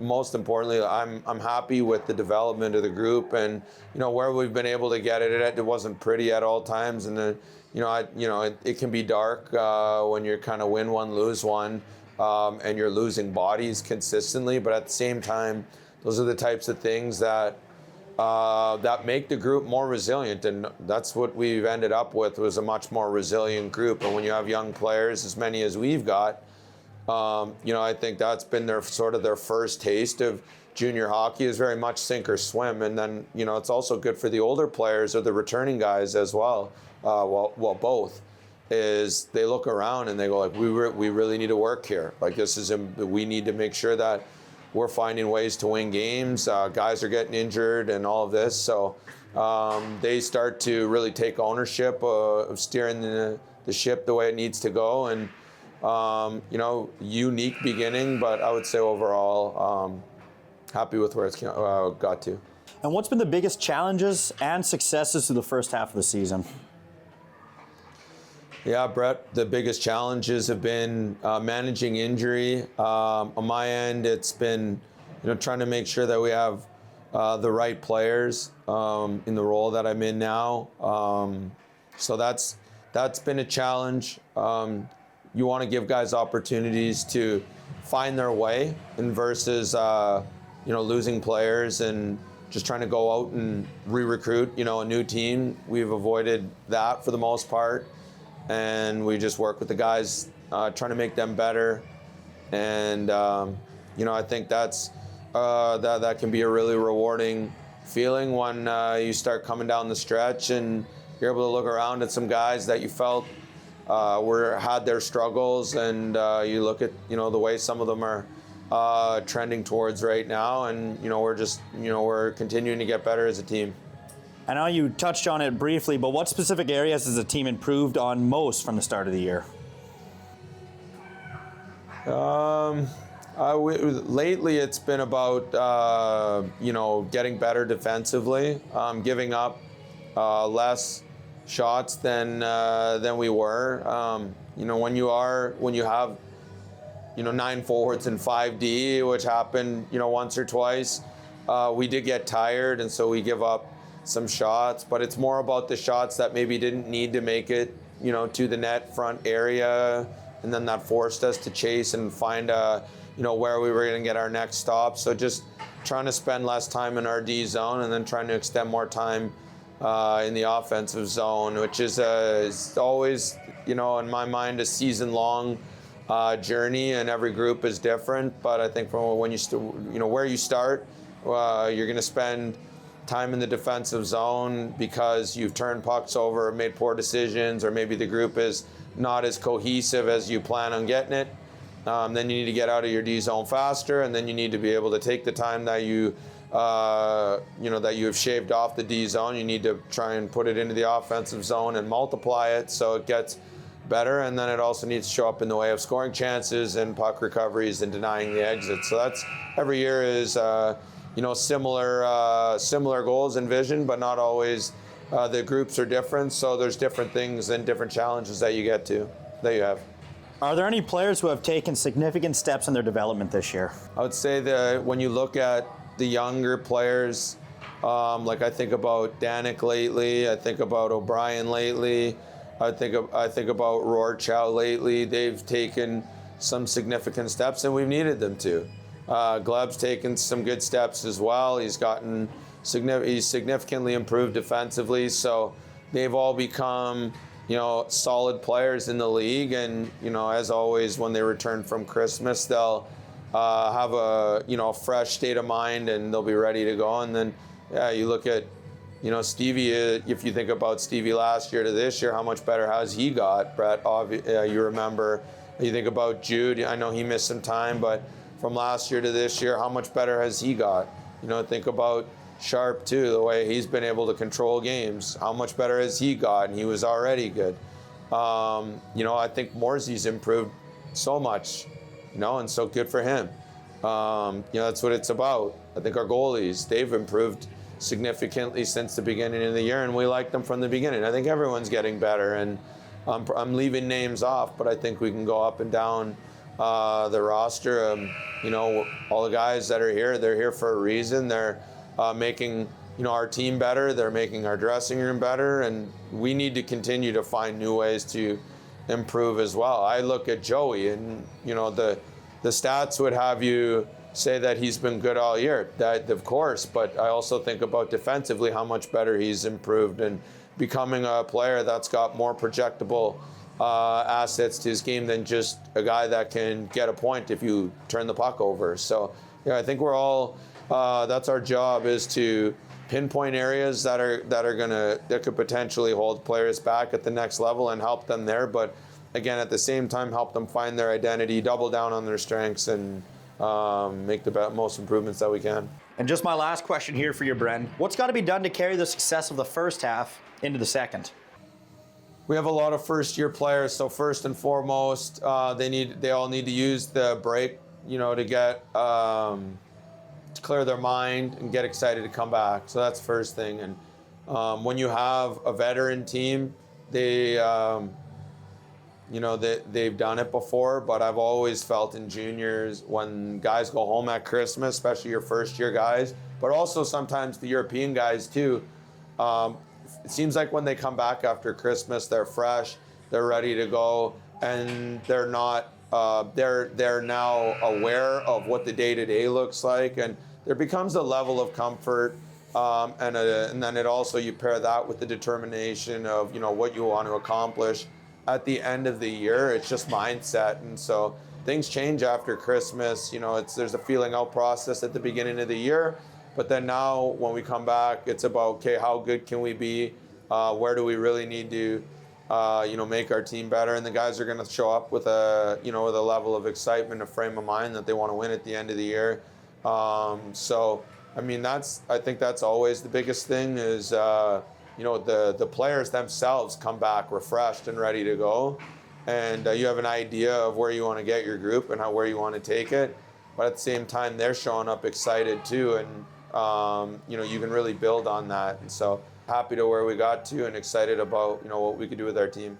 most importantly, I'm happy with the development of the group, and where we've been able to get it wasn't pretty at all times, and it can be dark when you're kind of win one, lose one, and you're losing bodies consistently. But at the same time, those are the types of things that make the group more resilient, and that's what we've ended up with, was a much more resilient group. And when you have young players, as many as we've got, I think that's been their first taste of junior hockey, is very much sink or swim. And then, it's also good for the older players or the returning guys as well. Both, is they look around and they go like, we really need to work here. Like, we need to make sure that we're finding ways to win games. Guys are getting injured and all of this. So they start to really take ownership of steering the ship the way it needs to go. And, unique beginning, but I would say overall, happy with where it's got to. And what's been the biggest challenges and successes through the first half of the season? Yeah, Brett, the biggest challenges have been managing injury. On my end, it's been trying to make sure that we have the right players in the role that I'm in now. So that's been a challenge. You want to give guys opportunities to find their way, and versus losing players and just trying to go out and re-recruit a new team. We've avoided that for the most part, and we just work with the guys, trying to make them better. And I think that can be a really rewarding feeling when you start coming down the stretch and you're able to look around at some guys that you felt had their struggles, and you look at the way some of them are trending towards right now, and we're continuing to get better as a team. I know you touched on it briefly, but what specific areas has the team improved on most from the start of the year? Lately, it's been about getting better defensively, giving up less shots than we were. When you have 9 forwards and 5D, which happened once or twice, we did get tired, and so we give up some shots. But it's more about the shots that maybe didn't need to make it to the net front area, and then that forced us to chase and find where we were going to get our next stop. So just trying to spend less time in our D zone, and then trying to extend more time in the offensive zone, which is always, in my mind, a season-long journey, and every group is different. But I think from when where you start, you're going to spend time in the defensive zone because you've turned pucks over, made poor decisions, or maybe the group is not as cohesive as you plan on getting it. Then you need to get out of your D zone faster, and then you need to be able to take the time that you have shaved off the D zone. You need to try and put it into the offensive zone and multiply it so it gets better. And then it also needs to show up in the way of scoring chances and puck recoveries and denying the exit. So that's every year is similar goals and vision, but not always. The groups are different, so there's different things and different challenges that you have. Are there any players who have taken significant steps in their development this year? I would say that when you look at the younger players, like I think about Danik lately, I think about O'Brien lately, I think about Rorschach lately. They've taken some significant steps, and we've needed them to. Gleb's taken some good steps as well. He's significantly improved defensively, so they've all become solid players in the league. And as always, when they return from Christmas, they'll have a fresh state of mind, and they'll be ready to go. And then you look at Stevie. If you think about Stevie last year to this year, how much better has he got, Brett? You remember. You think about Jude. I know he missed some time, but from last year to this year, how much better has he got? Think about Sharp too, the way he's been able to control games. How much better has he got? And he was already good. I think Morsey's improved so much, and so good for him. That's what it's about. I think our goalies, they've improved significantly since the beginning of the year, and we liked them from the beginning. I think everyone's getting better, and I'm leaving names off, but I think we can go up and down the roster. All the guys that are here, they're here for a reason. They're making our team better. They're making our dressing room better, and we need to continue to find new ways to improve as well. I look at Joey, and the stats would have you say that he's been good all year. That, of course, but I also think about defensively how much better he's improved and becoming a player that's got more projectable assets to his game than just a guy that can get a point if you turn the puck over. So I think we're all that's our job, is to pinpoint areas that could potentially hold players back at the next level and help them there. But again, at the same time, help them find their identity, double down on their strengths, and make the most improvements that we can. And just my last question here for you, Bren. What's got to be done to carry the success of the first half into the second? We have a lot of first-year players, so first and foremost, they all need to use the break, to get to clear their mind and get excited to come back. So that's the first thing. And when you have a veteran team, they've done it before, but I've always felt in juniors, when guys go home at Christmas, especially your first-year guys, but also sometimes the European guys too, it seems like when they come back after Christmas, they're fresh, they're ready to go, and they're not. They're now aware of what the day-to-day looks like, and there becomes a level of comfort, and then it also, you pair that with the determination of what you want to accomplish at the end of the year. It's just mindset, and so things change after Christmas. There's a feeling out process at the beginning of the year. But then now, when we come back, it's about, okay, how good can we be? Where do we really need to, make our team better? And the guys are going to show up with a level of excitement, a frame of mind that they want to win at the end of the year. I think that's always the biggest thing is, the players themselves come back refreshed and ready to go. And you have an idea of where you want to get your group and where you want to take it. But at the same time, they're showing up excited too. And you can really build on that. And so happy to where we got to and excited about, what we could do with our team.